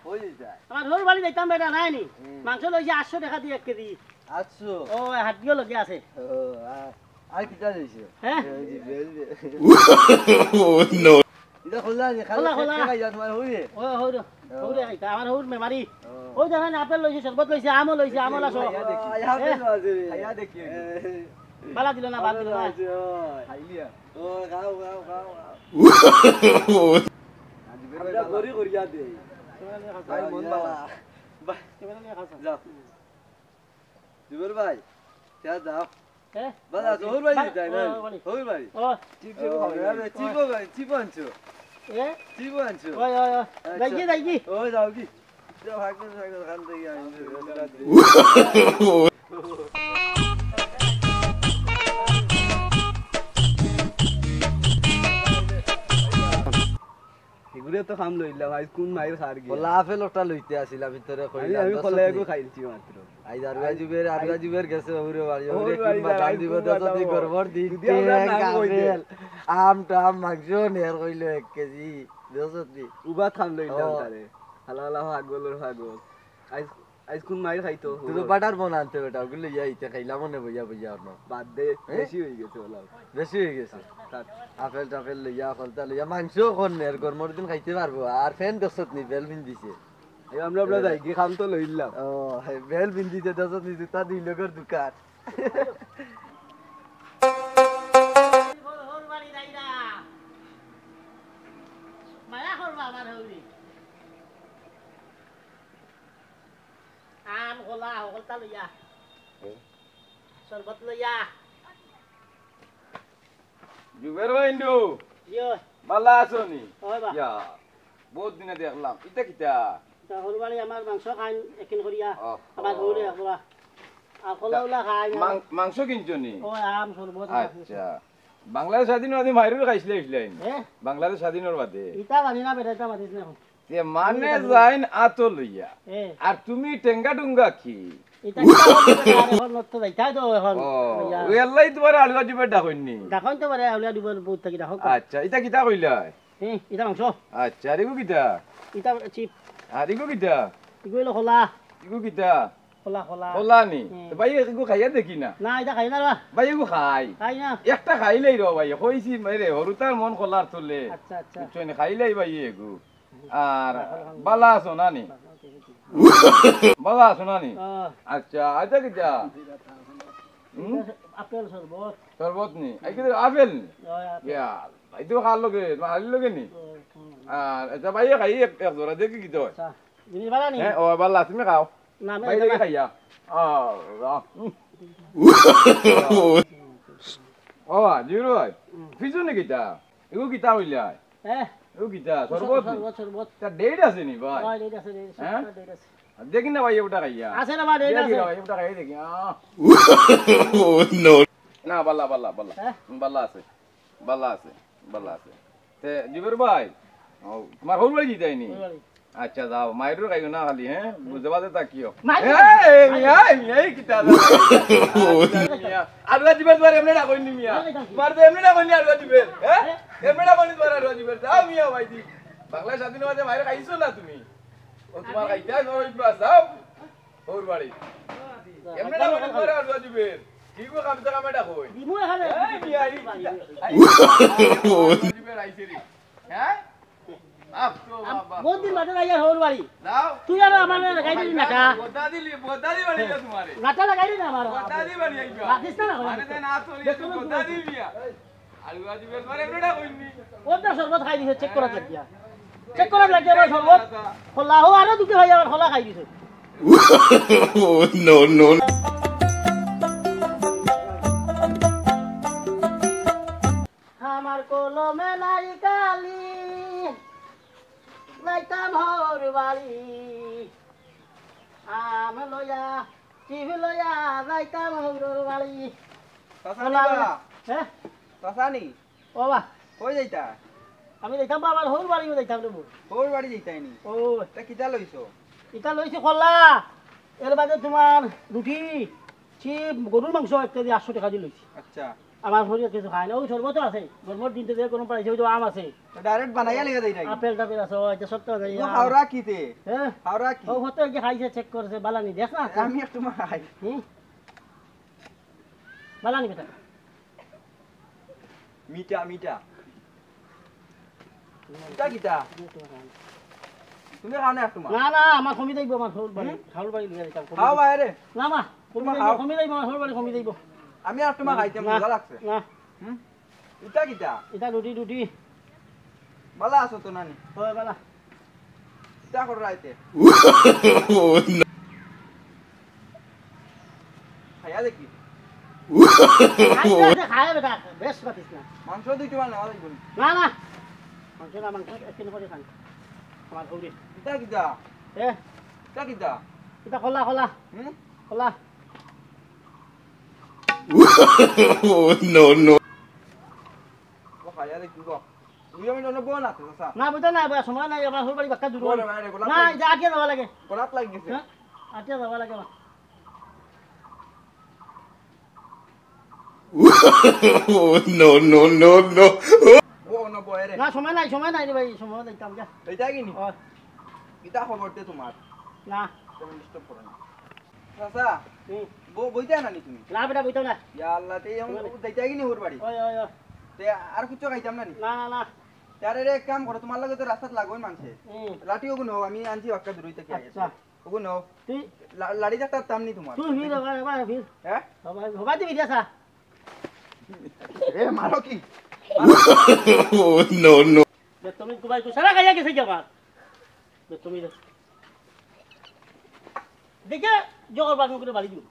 কই যায় আমার হোর বাড়ি যাইতাম বেটা নাই নি মাংস লইছে 800 টাকা দিয়ে 1 কেজি 800 ও হাটিও লগে আছে ও আর কিটা লইছে হ্যাঁ নো এটা খোলা নি খালি খাই যা তোমার হইরে ও হইরে হইরে আইতা আমার হইর মেমারি ওই জানা না আপেল লইছে শরবত লইছে আমও লইছে আমও লাসো আয়া দেখি বালা দিল না বাদ দিল না খাইলিয়া ও খাও খাও খাও আমরা গরি করিয়া দে ভাই মন বালা ভাই যাও জুবের ভাই যা যাও বালা জোহর ভাই যাই না জোহর ভাই ও চিপো খাও চিপো ভাই চিপো আনছো চিপো আনছো ওই ওই যাইকি ও যাও কি যাও ভাগন ভাগন খান দেই আইছে এগুলো তো খাম লইলাম আজ কোন মাইর খার গিয়ে বলা আপেল ওটা লইতে আসিলা ভিতরে কইলা আমি কলেগো খাইছি মাত্র আই আরগা জুবের গেছে ওরে বাড়ি ওরে কি বাদাম দিব দতই গরবর দি আপেল আম টাম মাংস নের কইলো 1 কেজি দসতি উবা খাম লইলাম তারে হালা হালা ভাগলর ভাগল আজ আজ কোন মাইর খাইতো তুই বাটার বানাতে বেটা ওগুলো যাইতে খাইলাম মনে বইয়া বইয়া না বাদ দে বেশি হই গেছে ওলা বেশি হয়ে গেছে আপেল টাপেল লইয়া খলতা লইয়া মাংস কোন নের গরমর দিন খাইতে পারবো আর ফ্যান দসত নি বেল বিন দিছে এই আমরা যাই কি খাম তো লইলাম ও বেল বিন দিতে দসত নি জুতা দিল লগর দোকান হোর বাড়ি যাইরা মায়া করবা আমার হইরি আম গোলা হলতা লইয়া শরবত লইয়া জুবের ভাইন্ডু ইয়ো ভালো আছো নি ওই বা ইয়া বহুত দিনে দেখলাম ইটা কিটা তা হোর বাড়ি আমার মাংস খাই একিন করিয়া আমার হইরে একলা আকলা উলা খাই মাংস কিনছো নি ওই আম শরবত আচ্ছা বাংলাদেশ স্বাধীনের বাদে মাইরুর খাইছিলে ইসলাইন বাংলাদেশ স্বাধীনের বাদে ইটা বানি না বেটা ইটা মাতিস না তে মানে যাইন আতো লইয়া আর তুমি টেঙ্গা ডুঙ্গা কি ইটা এখন নষ্ট যাইতা তো এখন ও এলাই তোমার আলুয়া দিবে ডাকইনি দেখুন তো বারে আউলিয়া দিব বহুত থাকি দেখো আচ্ছা ইটা কিটা কইলা ইটা মাংস আচ্ছা রিগু কিটা ইটা চিপ আর ইগু কিটা ইগুলো খোলা ইগু কিটা খোলা খোলা খোলা নি ভাই ইগু খাইয়া দেখি না না এটা খাই না ভাই ইগু খাই খাই না একটা খাইলেই র ভাই কইছি মাইরে হরুতার মন খোলার তুলে আচ্ছা আচ্ছা চুনি খাইলেই ভাই এগু আর বালা আছো নানি বালা আছো নানি আচ্ছা আচ্ছা কিটা আপেল শরবত শরবত নি এই কি আপেল নি ইয়া ভাই তো খাল লগে হালি লগে নি আর এটা ভাই খাই এক জোড়া দেখি কি তো আচ্ছা জিনিস বালা নি ও বালা তুমি খাও না ভাই দেখি খাইয়া ও জিরো ফিজু নি কিটা এগু কিটা হইলা এগু কিটা শরবত শরবত তা ডেট আছে নি ভাই ওই ডেট আছে ডেট আছে দেখি না ভাই ওটা খাইয়া আছে না বা ডেট আছে ভাই ওটা খাই দেখি নো না বালা বালা বালা বালা আছে বালা আছে বালা আছে তে জিবর ভাই তোমার হোল বাড়ি যাইনি আচ্ছা যাও মাইরো খাইও না খালি হ্যাঁ বুঝবা দে তাকিও এই মিয়া এই কিটা মিয়া আলুয়া দিবে তোমার এমনি না কইনি মিয়া তোমার তো এমনি না কইনি আলুয়া দিবে হ্যাঁ এমনি না কইনি তোমার আলুয়া দিবে যাও মিয়া ভাই দি বাংলা স্বাধীনের মাঝে মাইরো খাইছো না তুমি ও তোমার খাইতা নয় বাস যাও ওর বাড়ি এমনি না কইনি তোমার আলুয়া দিবে ঠিক ও কাম টাকা মেটা কই দিমু এখানে এই মিয়া এই দিবে আইছে রে হ্যাঁ বহুত দিন বাদে যাই হোর বাড়ি তুই আর আমার লাগাই দিলি নাটা বদা দি বানি না তোমারে নাটা লাগাই দিলি আমার বদা দি বানি আইবা রাখিস না আরে না তোলি বদা দি মিয়া আলুয়া দিবে তোমারে এমনটা কইনি ওটা শরবত খাই দিছে চেক করা লাগিয়া চেক করা লাগিয়া আমার শরবত খোলা হো আরো দুটো ভাই আমার খোলা খাই দিছে নো নো আমার কলমে নাই কালি লাইতাম হোর বাড়ি আম লয়া চিভ লয়া লাইতাম হোর বাড়ি হ্যাঁ পাসানি ও বা কই যাইতা আমি যাইতাম বাবার হোর বাড়িও যাইতাম রে তোর বাড়ি যাইতাইনি ও তা কিটা লইছো এটা লইছি খোলা এর বাদে তোমার রুটি চিপ গরুর মাংস 1 কেজি 800 টাকা দিয়ে লইছি আচ্ছা আমার শরীরে কিছু খায় না ওই শরবত আছে গরমের দিনতে যে কোনো পাইছে ওই তো আম আছে ডাইরেক্ট বানাইয়া লিখে দেই নাকি আপেল টাপেল আছে ওই যে সত্য আছে হাওড়া কিতে হ্যাঁ হাওড়া কি ও হতো কি খাইছে চেক করছে বালানি দেখ না আমি একটু খাই বালানি বেটা মিঠা মিঠা কিটা কিটা তুমি খাও না একটু না না আমার কমি যাইব আমার খাউল বাড়ি লিয়ে যাইতাম খাও বাইরে না মা কমি যাইব আমার খাউল বাড়ি কমি যাইব আমি একটু খাইতে মজা লাগছে না কিটা কিটা এটা রুটি রুটি ভালো আছো তো নানি ওই বালা কিটা কর রাইতে খাইয়া দেখি খায় বেটা বেশ পাতিস না মাংস দুই তোমার নেওয়া লাগবে না না মাংস না মাংস একদিন করে খান আমার গৌরী কিটা কিটা এ কিটা কিটা এটা খোলা খোলা খোলা No, no. ও খাইয়া দেখি গো দুই মিনিট না বোন আছে সা না বুঝা না সময় নাই আমার বাড়ি বাক্কা দূর বলে বাইরে গোলাপ না যা আটিয়া যাওয়া লাগে গোলাপ লাগ গেছে হ্যাঁ আটিয়া যাওয়া লাগে আমার No, no, no, no. ও না বয়রে না সময় নাই রে ভাই সময় দিতাম যা এইটা কি নি ও কিটা খবর দে তোমার না তুমি ডিস্টার্ব করো না সাসা বইতা না নি তুমি না বেটা বইতাম না ইয়া আল্লাহ তে যাইতা কি নি ওর বাড়ি ওই ওই ওই তে আর কিছু খাইতাম না নি না না না তারে রে এক কাম করো তোমার লগে তো রাস্তাত লাগোই মানছে লাঠি ওগু নাও আমি আনছি বাক্কা দূরইতে কি আচ্ছা ওগু নাও তুই লাড়ি যাতা তাম নি তোমার তুই ভিড় হবে ভিড় হ্যাঁ হবা দিবি দিয়াছা এ মারো কি No, no. তুমি কুবাই কু সারা খাইয়া গেছে কি আমার তুমি দেখে জগর বাগ করে বাড়ি দিও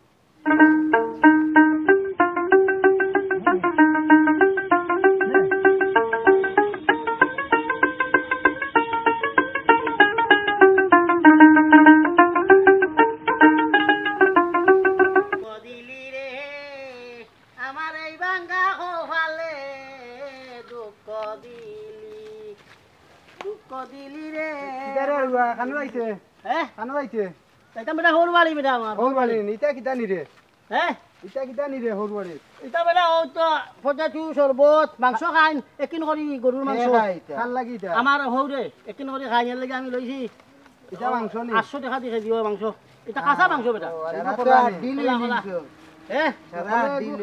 আমার এই বাঙ্গা হোলে দুঃখ দিলি রে খানো যাইছে হ্যাঁ খানো যাইছে তাইতাম বেটা হর বাড়ি বেটা আমার হর বাড়ি ইটা কিটা নি রে হ্যাঁ ইটা কিটা নি রে হর বাড়ি এটা বেটা ও তো ফটাচু শরবত মাংস খাইন একিন করি গরুর মাংস খান লাগি ইটা আমার হৌরে একিন করি খাই এর লাগি আমি লইছি ইটা মাংস নি 800 টাকা দিয়ে দিও মাংস এটা কাঁচা মাংস বেটা হ্যাঁ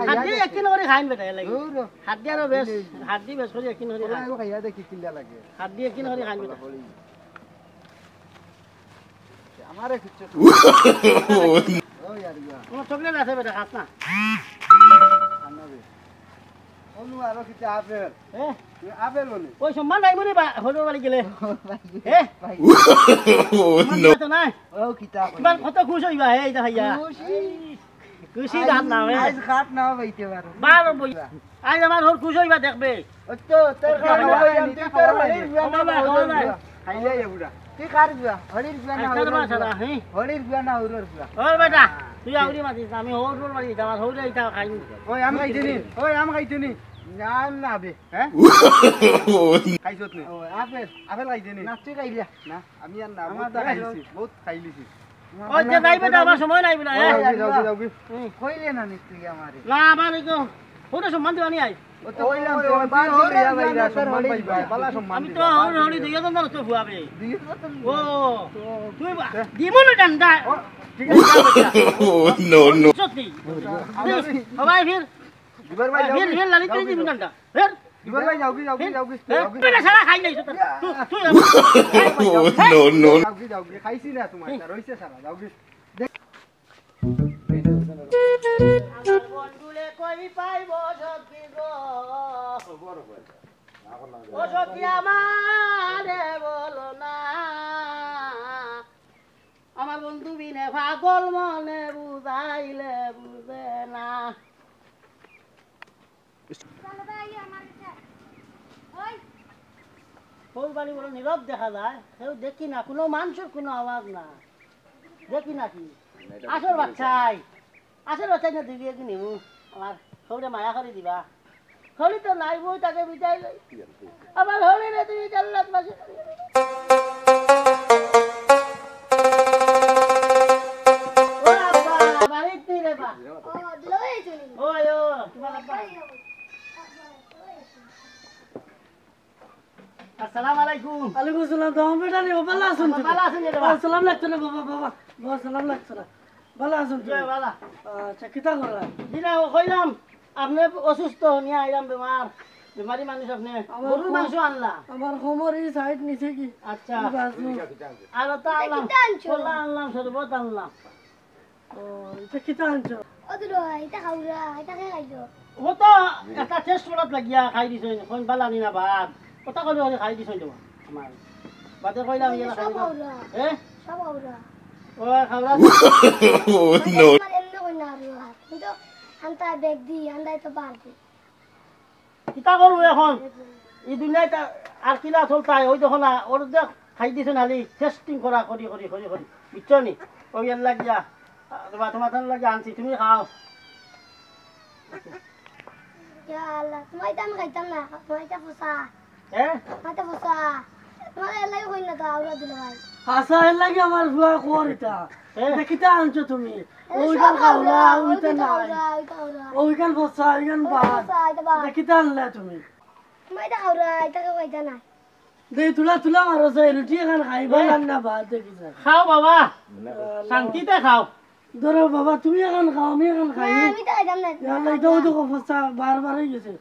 হাড্ডি একিন করি খাইন বেটা এর লাগি হাড্ডি আর বেশ হাড্ডি বেশ করি একিন করি খাই খাইয়া দেখি কিলা লাগে হাড্ডি একিন করি খাইন বেটা আমারে কিছু ও यार ইয়া তোমার চকলেট আছে বেটা খাস না আনাবে অনু আরো কিছু আপেল হ্যাঁ আপেল বলি ওই সম্মান নাই মনে হর বাড়ি গেলে হ্যাঁ No. তো নাই ও কিতা কিমান কত খুশ হইবা হে এটা ভাইয়া খুশি দাঁত না হে আজ খাট না হইতে পারো বার বই আজ আমার হর খুশ হইবা দেখবে ও তো তোর খাওয়া হইনি তোর হরির বিয়া না খাইলে এবুড়া তুই কার বিয়া হরির বিয়া না আজকাল মাছ না হ্যাঁ হরির বিয়া না হরর বিয়া ওই বেটা তুই আউরি মাতিস আমি হর হর বাড়ি যাবার হইলে এটা খাই ওই আম খাইতেনি না না বে হ্যাঁ খাইছত নি ও আপেল আপেল খাইতেনি না তুই খাইলিয়া না আমি আর না বহুত খাইলিছি ওই যে যাই বেটা আমার সময় নাই বলা হ্যাঁ যাও কইলে না নি তুই আমারে না আমার ইগো ওটা সম্মান দিবানি আই ও তো কইলাম তো বাল দিয়া বাইরা সম্মান পাইবা বালা সম্মান আমি তো হর হরি দুই জন তো ফুয়াবে ও তুই দিমু না ডান্ডা ঠিক আছে No, no. সত্যি সবাই ফির দিবার ভাই যাও ফির ফির লালি তুই দিবি ডান্ডা ফির দিবার ভাই যাও কি বেটা সারা খাই নাই তুই No, no. যাও কি খাইছি না তোমার রইছে সারা যাও কি আমার বন্ধুলে কই পাইব সখী গো ও সখী আমারে বলো না আমার বন্ধু বিনে পাগল মনে বুঝাইলে বুঝে না ওই বাড়ি বড় নীরব দেখা যায় কেউ দেখি না কোনো মানুষের কোনো আওয়াজ না দেখি নাকি আসল বাচ্চাই না দিদি কি নিমু আমার সবরে মায়া করে দিবা হলি তো নাই বই তাকে বিদায় লই আমার হলি রে তুমি জান্নাত বাসী ও আব্বা বাড়ি তুই রে বা ও দিলই চলি ও তোমার আব্বা আসসালামু আলাইকুম আলাইকুম সালাম দাম বেটা নি ভালো আছেন তো ভালো আছেন রে বাবা সালাম লাগতো না বাবা বাবা বাবা সালাম লাগতো না ভালো আছেন তো জয় বালা আচ্ছা কিতা করা দিনা কইলাম আপনি অসুস্থ নিয়ে আইলাম বেমারি মানুষ আপনি গরুর মাংস আনলা আমার হোমর এই সাইড নিচে কি আচ্ছা আর তো আনলাম কলা আনলাম শরবত আনলাম ও এটা কিতা আনছো ওদুলো এটা খাওরা এটা কে খাইছো ও তো একটা টেস্ট করাত লাগিয়া খাই দিছ কোন বালা নি না ভাত কথা কইলে হলে খাই দিছ তো আমার বাদে কইলাম ইয়া খাই এ সব খাওরা ও খাওয়া No. আমার এমনি কই না রুয়া কিন্তু আন্তা ব্যাগ দি আন্দাই তো পারবে কিতা করবো এখন এই দুনিয়ায় আর কিলা চলতাই ওই দেখো না ওর দেখ খাই দিছ নালি টেস্টিং করা করি বুঝছো নি ওই এর লাগিয়া তোমার লাগিয়া আনছি তুমি খাও ইয়া আল্লাহ তোমার এটা আমি খাইতাম না তোমার এটা ফসা হ্যাঁ মাথা ফসা তোমার এলাই কই না তো আউরা দিল ভাই হাসা এর লাগে আমার ফুয়া কোর এটা এটা কিতা আনছো তুমি ওই সব গাল খাওলা খাওরা ওইটা নাই ওইটা খাওরা ওই গাল বসা ওই গাল ভাত এটা বা এটা কিতা আনলা তুমি তোমার এটা খাওরা এটা কে খাইতা না দে তুলা মারো যাই রুটি এখন খাইবা না ভাত দেখি যা খাও বাবা শান্তিতে খাও ধরো বাবা তুমি এখন খাও আমি এখন খাই আমি তো খাইতাম না ইয়াল্লা এটাও তো ফসা বারবার হয়ে গেছে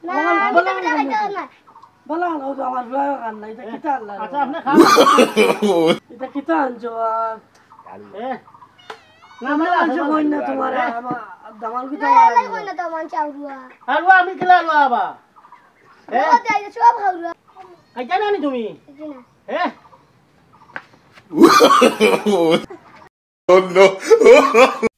না আমি তো খাইতাম না বলা ও তো আমার ফুয়া খান না এটা কিতা আনলা আচ্ছা আপনি খাও এটা কিতা আনছো হ্যাঁ না আমি মেলা আনছো কই না তোমার আমার দামাল কিতা না এলাই কই না তো মান চাউরুয়া আলু আমি খেলা বাবা হ্যাঁ ও তাই সব খাওরা খাইতা না নি তুমি বুঝি না হ্যাঁ Oh no.